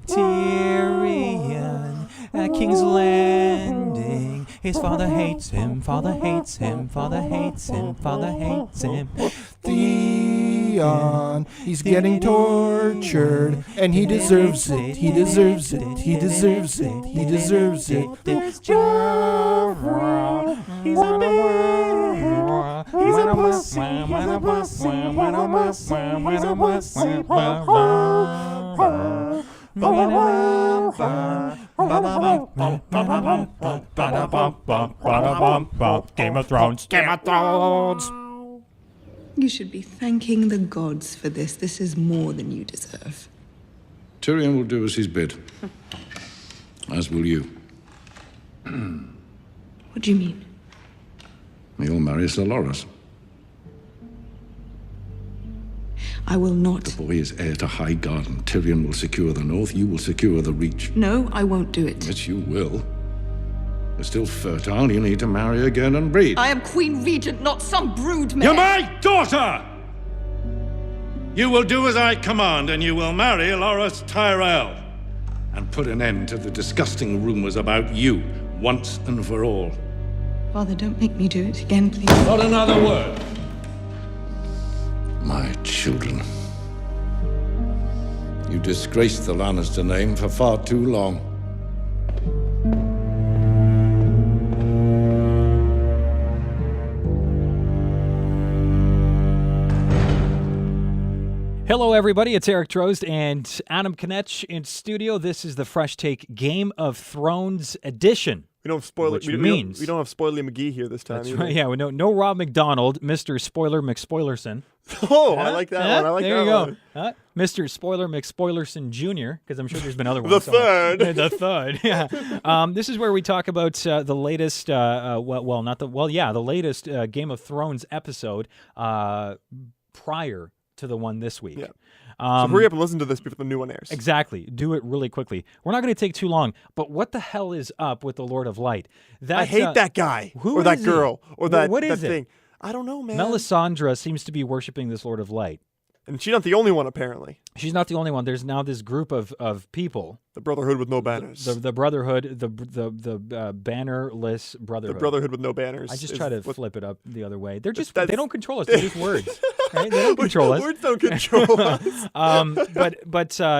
Tyrion at King's Landing. His father hates him, father hates him, father hates him, father hates him. Theon, he's getting tortured, and he deserves it, he deserves it, he deserves it, he deserves it. There's Jorah, he's a bear, he's a pussy, he's a pussy, he's a pussy, he's a pussy. Game of Thrones, Game of Thrones. You should be thanking the gods for this. This is more than you deserve. Tyrion will do as he's bid. As will you. What do you mean? You'll marry Sir Loras. I will not. The boy is heir to High Garden. Tyrion will secure the north, you will secure the Reach. No, I won't do it. Yes, you will. You're still fertile, you need to marry again and breed. I am Queen Regent, not some broodmare. You're my daughter! You will do as I command, and you will marry Loras Tyrell. And put an end to the disgusting rumors about you, once and for all. Father, don't make me do it again, please. Not another word. My children. You disgraced the Lannister name for far too long. Hello, everybody. It's Eric Drost and Adam Konech in studio. This is the Fresh Take Game of Thrones edition. We don't have spoiler. Which we means don't have Spoiler McGee here this time. That's either. right. Yeah, no Rob McDonald, Mr. Spoiler McSpoilerson. Oh, I like that one. I like there that you one. go. Mr. Spoiler McSpoilerson Jr., because I'm sure there's been other ones. The third. The third, yeah. This is where we talk about the latest, the latest Game of Thrones episode prior to the one this week. Yeah. So hurry up and listen to this before the new one airs. Exactly. Do it really quickly. We're not going to take too long, but what the hell is up with the Lord of Light? I hate that guy or that girl or that thing. I don't know, man. Melisandre seems to be worshiping this Lord of Light. And she's not the only one, apparently. She's not the only one. There's now this group of people. The Brotherhood with no banners. The Brotherhood, the bannerless Brotherhood. The Brotherhood with no banners. I just try to flip it up the other way. They're just they don't control us. They're just words. Right? They don't control us. Words don't control us.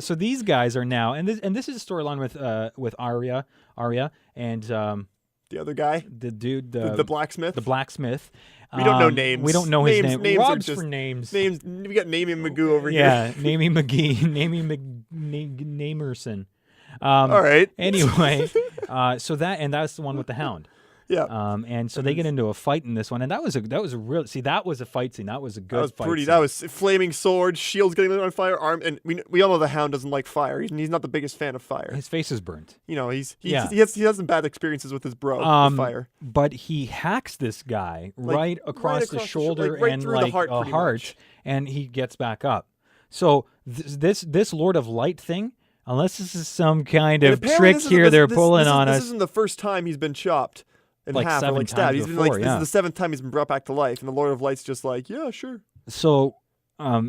So these guys are now, and this is a storyline with Arya and the other guy, the dude, the blacksmith. The blacksmith. We don't know names. We don't know his name. Names Rob's are just for names. Names. We got Namey Magoo over here. Yeah, Namey McGee, Namerson. All right. Anyway, that's the one with the Hound. Yeah. And so they get into a fight in this one, and that was a fight scene. That was a good fight scene. That was flaming swords, shields getting lit on fire, and we all know the Hound doesn't like fire. He's not the biggest fan of fire. His face is burnt. You know, he has some bad experiences with his bro with fire. But he hacks this guy right across the shoulder right and through the heart, a heart, and he gets back up. So this Lord of Light thing, unless this is some kind of trick here they're pulling on us. This isn't the first time he's been chopped in like half or like stabbed. He's been before, this is the seventh time he's been brought back to life, and the Lord of Light's just like, yeah, sure. So,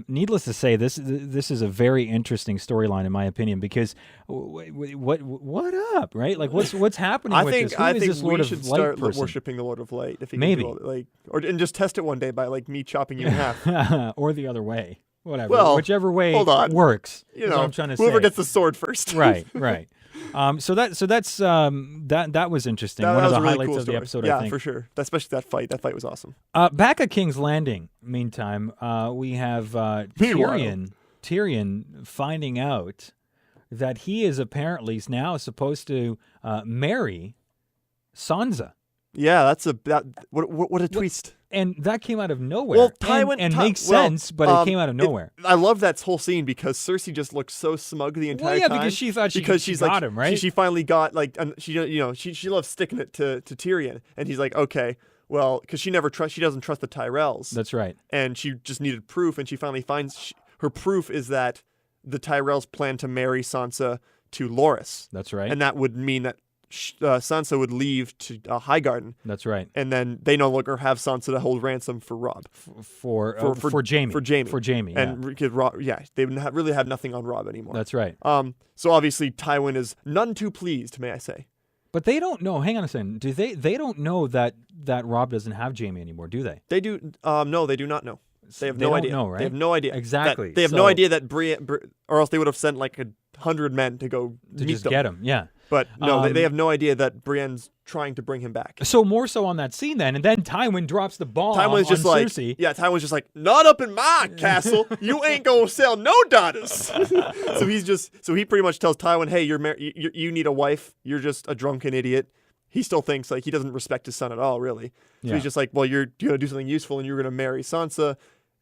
needless to say, this is a very interesting storyline in my opinion, because what up, right? Like what's happening with this? I think we should start worshiping the Lord of Light if he maybe can do it, and just test it one day by like me chopping you in half, or the other way. Whatever, whichever way works. You know, what I'm trying to whoever say. gets the sword first. Right. So that was interesting. One of the really highlights cool of the story. episode, Yeah, I think. for sure. Especially that fight. That fight was awesome. Back at King's Landing, meantime, we have Tyrion finding out that he is apparently now supposed to marry Sansa. Yeah, what a twist. And that came out of nowhere. Well, Tywin makes sense, but it came out of nowhere. I love that whole scene because Cersei just looked so smug the entire time. Because she thought she got him, right? She finally got she loves sticking it to Tyrion, and he's like, okay, well, because she doesn't trust the Tyrells. That's right. And she just needed proof, and she finally finds her proof is that the Tyrells plan to marry Sansa to Loras. That's right. And that would mean that Sansa would leave to Highgarden, That's right. and then they no longer have Sansa to hold ransom for Robb. For Jaime. For Jaime. For Jaime. Yeah. And because Robb, they really have nothing on Robb anymore. That's right. So obviously Tywin is none too pleased, may I say. But they don't know. Hang on a second. Do they don't know that Robb doesn't have Jaime anymore, do they? They do. No, they do not know. They have no don't idea. know, right? They have no idea. Exactly. They have no idea that Brienne, or else they would have sent like 100 men to go to meet just them. get him. Yeah. But no, they have no idea that Brienne's trying to bring him back. So more so on that scene then, and then Tywin drops the bomb Tywin's just on like, Cersei. Tywin's just like, not up in my castle. You ain't gonna sell no daughters. so he pretty much tells Tywin, hey, you need a wife. You're just a drunken idiot. He still thinks like he doesn't respect his son at all, really. So he's just like, well, you're gonna do something useful, and you're gonna marry Sansa.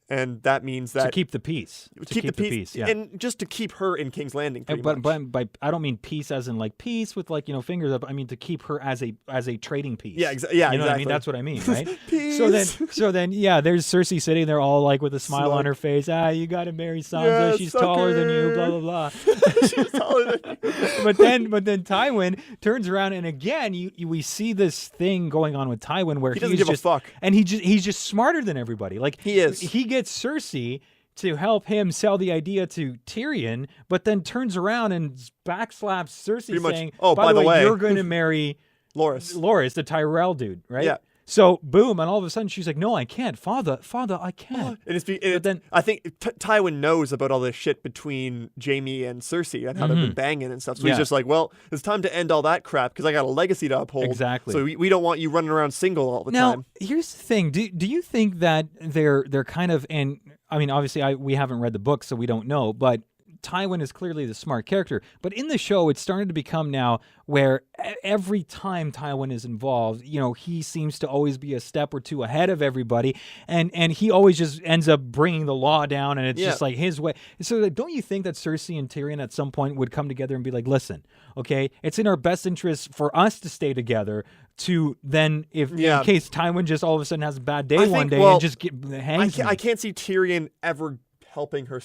And that means that to keep the peace. To keep the peace, yeah. And just to keep her in King's Landing, pretty much. But I don't mean peace as in like peace with like fingers up. I mean to keep her as a trading piece. Yeah, you know exactly. what I mean? That's what I mean, right? Peace. So then, there's Cersei sitting there all like with a smile on her face. You got to marry Sansa. She's taller than you. Blah blah blah. She's taller than you. but then Tywin turns around and again we see this thing going on with Tywin where he doesn't give a fuck, and he's just smarter than everybody. Like he is. He gets Cersei to help him sell the idea to Tyrion, but then turns around and backslaps Cersei saying, oh, by the way, you're going to marry Loras, the Tyrell dude, right? Yeah. So boom, and all of a sudden she's like, "No, I can't, Father, I can't." Then I think Tywin knows about all this shit between Jaime and Cersei and how they've been banging and stuff. So he's just like, "Well, it's time to end all that crap because I got a legacy to uphold." Exactly. So we don't want you running around single all the time. Now, here's the thing: do you think that they're kind of, and I mean, obviously, we haven't read the book, so we don't know, but Tywin is clearly the smart character, but in the show, it's starting to become now where every time Tywin is involved, he seems to always be a step or two ahead of everybody, and he always just ends up bringing the law down, and it's just like his way. So don't you think that Cersei and Tyrion at some point would come together and be like, listen, okay, it's in our best interest for us to stay together to then, in case Tywin just all of a sudden has a bad day one day and just hangs I can't see Tyrion ever helping his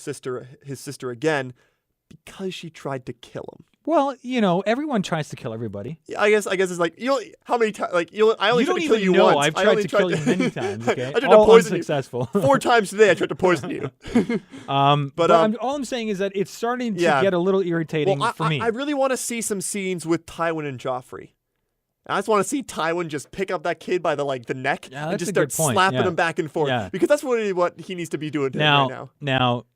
sister again because she tried to kill him. Well, everyone tries to kill everybody. I guess it's like how many times? Like I only tried to kill you know. once. I've tried to kill you many times. Okay, I tried to poison unsuccessful. you 4 times today. I tried to poison you. But all I'm saying is that it's starting to get a little irritating for me. I really want to see some scenes with Tywin and Joffrey. I just want to see Tywin just pick up that kid by the neck and just start slapping him back and forth because that's what he needs to be doing right now. Now,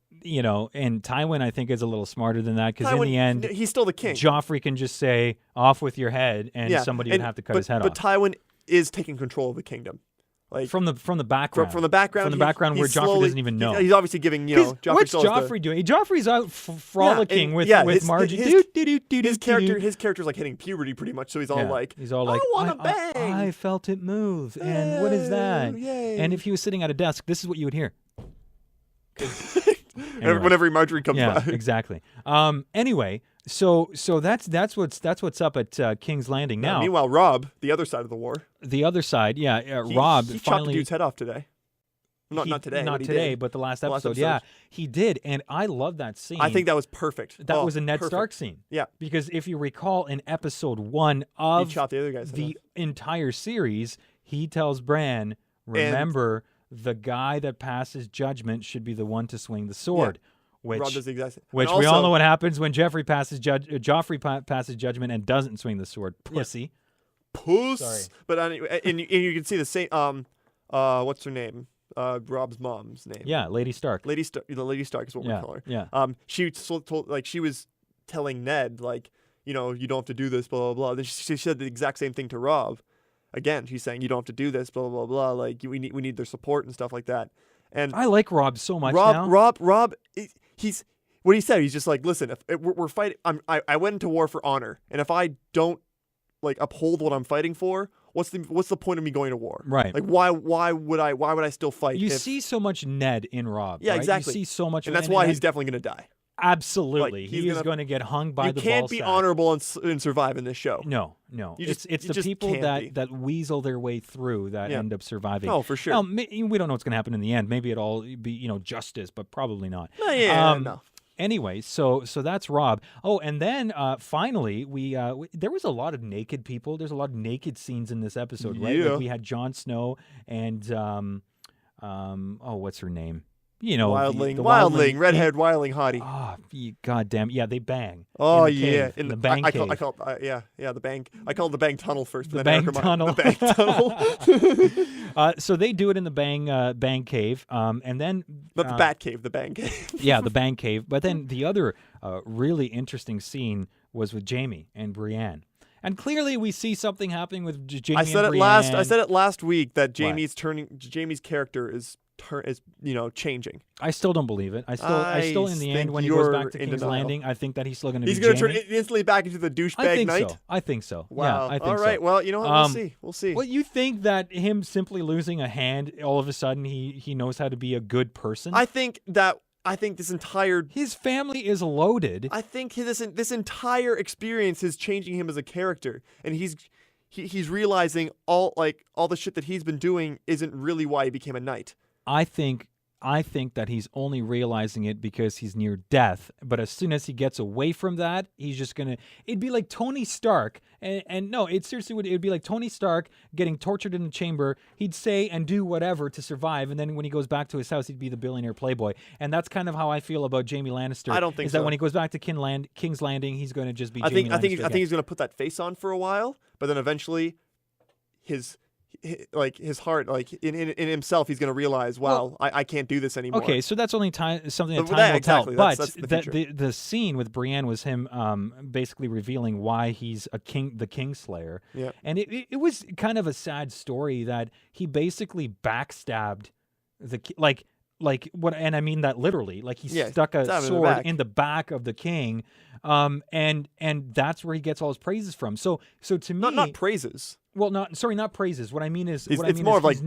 and Tywin I think is a little smarter than that because in the end he's still the king. Joffrey can just say off with your head and somebody would have to cut his head off. But Tywin is taking control of the kingdom. Like from the background, from the background where Joffrey doesn't even know. He's obviously giving Joffrey. What's Joffrey doing? Joffrey's out frolicking with Margie. His character's like hitting puberty pretty much, so he's all like, I want to bang. I felt it move, and what is that? Yay. And if he was sitting at a desk, this is what you would hear. Anyway. Whenever Marjorie comes by. Exactly. Anyway. So that's what's up at King's Landing now. Meanwhile, Robb, the other side of the war. The other side, Robb he finally chopped a dude's head off today. Not today, but the last episode. Yeah, he did, and I love that scene. I think that was perfect. That was a Ned Stark scene. Yeah, because if you recall, in episode 1 of he chopped the other guy's head off. Entire series, he tells Bran, "Remember, the guy that passes judgment should be the one to swing the sword." Yeah. Which we all know what happens when Joffrey passes judgment and doesn't swing the sword. Pussy. Puss. Sorry. But anyway, and you can see the same. What's her name? Robb's mom's name. Yeah, Lady Stark. Lady Stark is what we call her. Yeah. She told she was telling Ned you don't have to do this, blah blah blah. Then she said the exact same thing to Robb. Again, she's saying you don't have to do this, blah blah blah. Like we need their support and stuff like that. And I like Robb so much now. Robb. He's what he said. He's just like, listen, if we're fighting. I went into war for honor, and if I don't uphold what I'm fighting for, what's the point of me going to war? Right. Like why would I still fight? You see so much Ned in Robb. Yeah, right? exactly. You see so much, and that's why he's definitely going to die. Absolutely, he is going to get hung by the ball. You can't be honorable and survive in this show. No. It's the people that weasel their way through that end up surviving. Oh, for sure. Now, we don't know what's going to happen in the end. Maybe it'll all be justice, but probably not. No. Anyway, so that's Rob. Oh, and then finally there was a lot of naked people. There's a lot of naked scenes in this episode, right? Yeah. Like we had Jon Snow and what's her name? You know, Wildling, redhead Wildling hottie. Oh, goddamn! Yeah, they bang. Oh in the yeah, cave, in the bang cave. I call the bang. I call it the bang tunnel first. The but bang then tunnel. The bang tunnel. So they do it in the bang cave, and then Not the bat cave, the bang cave. yeah, the bang cave. But then the other really interesting scene was with Jamie and Brienne. And clearly, we see something happening with Jamie. I said and it Brienne. I said it last week that Jamie's character is changing. I still don't believe it. I still in the end, think when he goes you're back to in King's denial. Landing, I think that he's still going to be He's going to Jamie. turn instantly back into the I douchebag think knight. so. I think so. Wow. Yeah, I think All right. so. Well, you know what? We'll see. We'll see. Well, you think that him simply losing a hand, all of a sudden he knows how to be a good person? I think this entire His family is loaded. I think this entire experience is changing him as a character, and he's realizing all the shit that he's been doing isn't really why he became a knight. I think that he's only realizing it because he's near death. But as soon as he gets away from that, he's just gonna. It'd be like Tony Stark, and no, it seriously would. It'd be like Tony Stark getting tortured in a chamber. He'd say and do whatever to survive, and then when he goes back to his house, he'd be the billionaire playboy. And that's kind of how I feel about Jaime Lannister. I don't think is so. that when he goes back to King's Landing, he's going to just be. I think Jaime Lannister he's again. going to put that face on for a while, but then eventually, his heart, in himself, he's going to realize, wow, I can't do this anymore. Okay, so that's only something that But time will exactly, tell. that's But the future. the scene with Brienne was him basically revealing why he's the Kingslayer. Yeah. And it was kind of a sad story that he basically backstabbed like what, and I mean that literally. Like he stuck a sword in the back of the king, and that's where he gets all his praises from. So to me, not praises. Well, not praises. What I mean is, It's more of like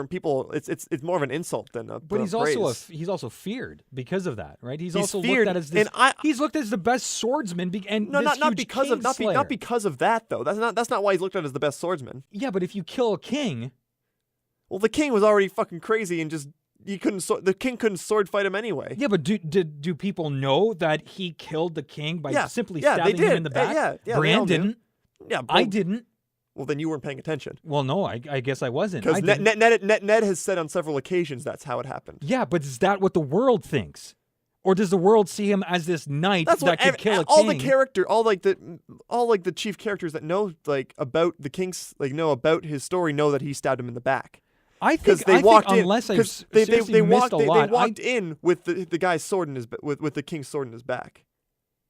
people. It's more of an insult than a. But he's praise. he's also feared because of that, right? He's also feared, looked at as and he's looked as the best swordsman. And No, this not huge because of not because of that though. That's not why he's looked at as the best swordsman. Yeah, but if you kill a king, well, the king was already fucking crazy and just the king couldn't sword fight him anyway. Yeah, but do people know that he killed the king by simply they stabbing did. him in the back? Yeah, Bran didn't. Yeah, I didn't. Well, then you weren't paying attention. Well, no, I guess I wasn't. Because Ned has said on several occasions that's how it happened. Yeah, but is that what the world thinks? Or does the world see him as this knight that could kill a king? All the chief characters that know about the king's know about his story know that he stabbed him in the back. I think they walked in unless I they missed a lot. They walked in with the guy's sword in his with the king's sword in his back.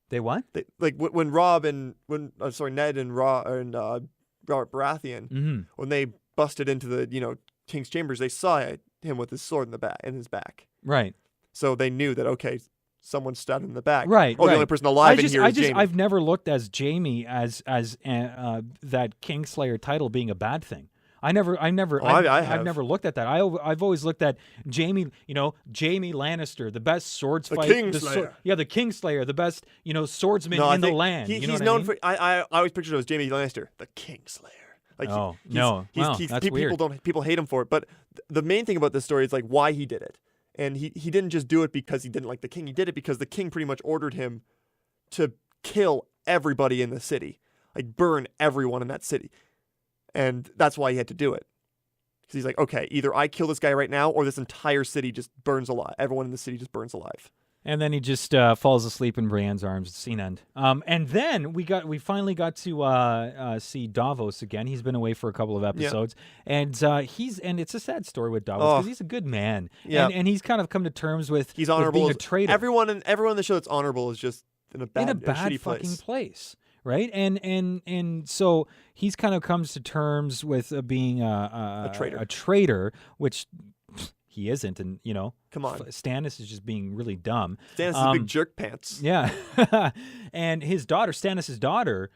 They what? When Ned and Robert Baratheon, when they busted into the king's chambers, they saw him with his sword in his back. Right. So they knew that someone stabbed him in the back. Right. The only person alive in here is Jaime. I've never looked as Jaime as that Kingslayer title being a bad thing. I've never looked at that. I've always looked at Jaime, Jaime Lannister, the best swords fight. Kingslayer. The Kingslayer, the best, swordsman in the land. He's known for. I always pictured it as Jaime Lannister, the Kingslayer. That's weird. People hate him for it. But the main thing about this story is why he did it, and he didn't just do it because he didn't like the king. He did it because the king pretty much ordered him to kill everybody in the city, burn everyone in that city. And that's why he had to do it. Because he's like, okay, either I kill this guy right now or this entire city just burns alive. Everyone in the city just burns alive. And then he just falls asleep in Brienne's arms. Scene end. And then we finally got to see Davos again. He's been away for a couple of episodes. Yeah. And it's a sad story with Davos because he's a good man. Yeah. And he's kind of come to terms with he's honorable, being a traitor. Everyone in the show that's honorable is just in a bad shitty fucking place. Right, and so he's kind of comes to terms with being a traitor, which he isn't, and come on, Stannis is just being really dumb. Stannis is a big jerk pants. Yeah, and his daughter, Stannis' daughter,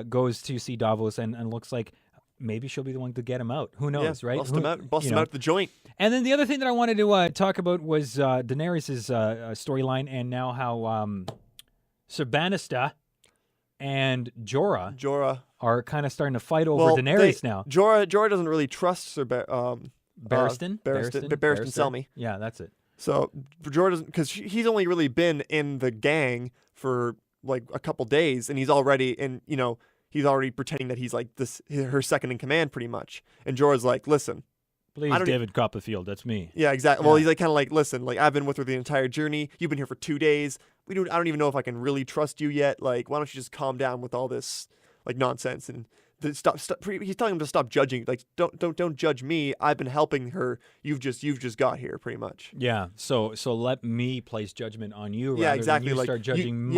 goes to see Davos and looks like maybe she'll be the one to get him out. Who knows, right? Bust him out the joint. And then the other thing that I wanted to talk about was Daenerys' storyline, and now how Sir Bannister and Jorah are kind of starting to fight over Daenerys now. Jorah doesn't really trust Sir Barristan Selmy. Yeah, that's it. So Jorah doesn't, because he's only really been in the gang for like a couple days, and he's already he's already pretending that he's like her second in command pretty much. And Jorah's like, listen, Please, David Copperfield, that's me. yeah, exactly. Well, he's like kind of like, listen, like I've been with her the entire journey. You've been here for 2 days. I don't even know if I can really trust you yet. Like, why don't you just calm down with all this like nonsense and stop. He's telling him to stop judging. Like, don't judge me. I've been helping her. You've just got here, pretty much. Yeah. So let me place judgment on you. Yeah, rather exactly. Than you Like, start judging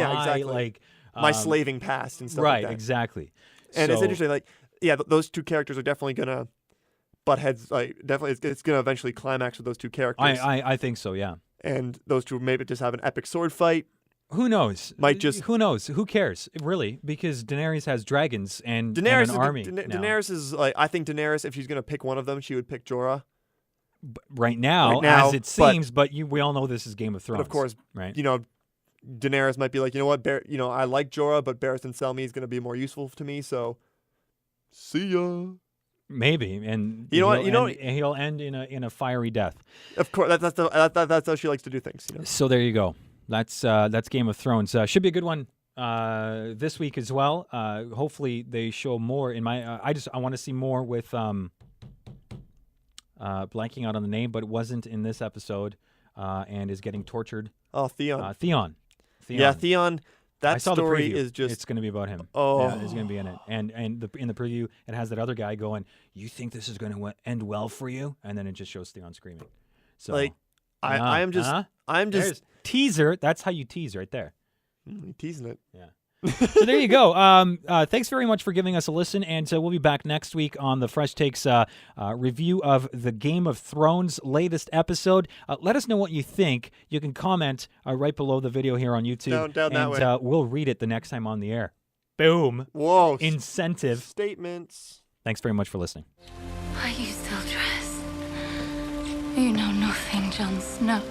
my slaving past and stuff right, like that. Exactly. And it's So- interesting. Like, yeah, those two characters are definitely gonna butt heads. Like, definitely, it's gonna eventually climax with those two characters. I think so. Yeah. And those two maybe just have an epic sword fight. Who knows? Who knows? Who cares? Really? Because Daenerys has dragons and Daenerys an army. Daenerys is like, I think Daenerys, if she's gonna pick one of them, she would pick Jorah. Right now, as it seems, but we all know this is Game of Thrones. But of course, right? Daenerys might be like, you know what, I like Jorah, but Barristan Selmy is gonna be more useful to me. So, see ya. Maybe, and he'll end in a fiery death. Of course, that's how she likes to do things. So there you go. That's Game of Thrones. Should be a good one this week as well. Hopefully they show more. I want to see more with blanking out on the name, but it wasn't in this episode, and is getting tortured. Oh, Theon. Theon. Yeah, Theon. That I saw story the preview. is just. It's going to be about him. Oh, yeah, it's going to be in it. And in the preview, it has that other guy going, "You think this is going to end well for you?" And then it just shows Theon screaming. So like, I'm just There's teaser. That's how you tease right there. You're teasing it. Yeah. So there you go. Thanks very much for giving us a listen, and we'll be back next week on the Fresh Takes review of the Game of Thrones latest episode. Let us know what you think. You can comment right below the video here on YouTube, down that way. We'll read it the next time on the air. Boom. Whoa. Incentive. Statements. Thanks very much for listening. Are you still dressed? You know nothing, Jon Snow.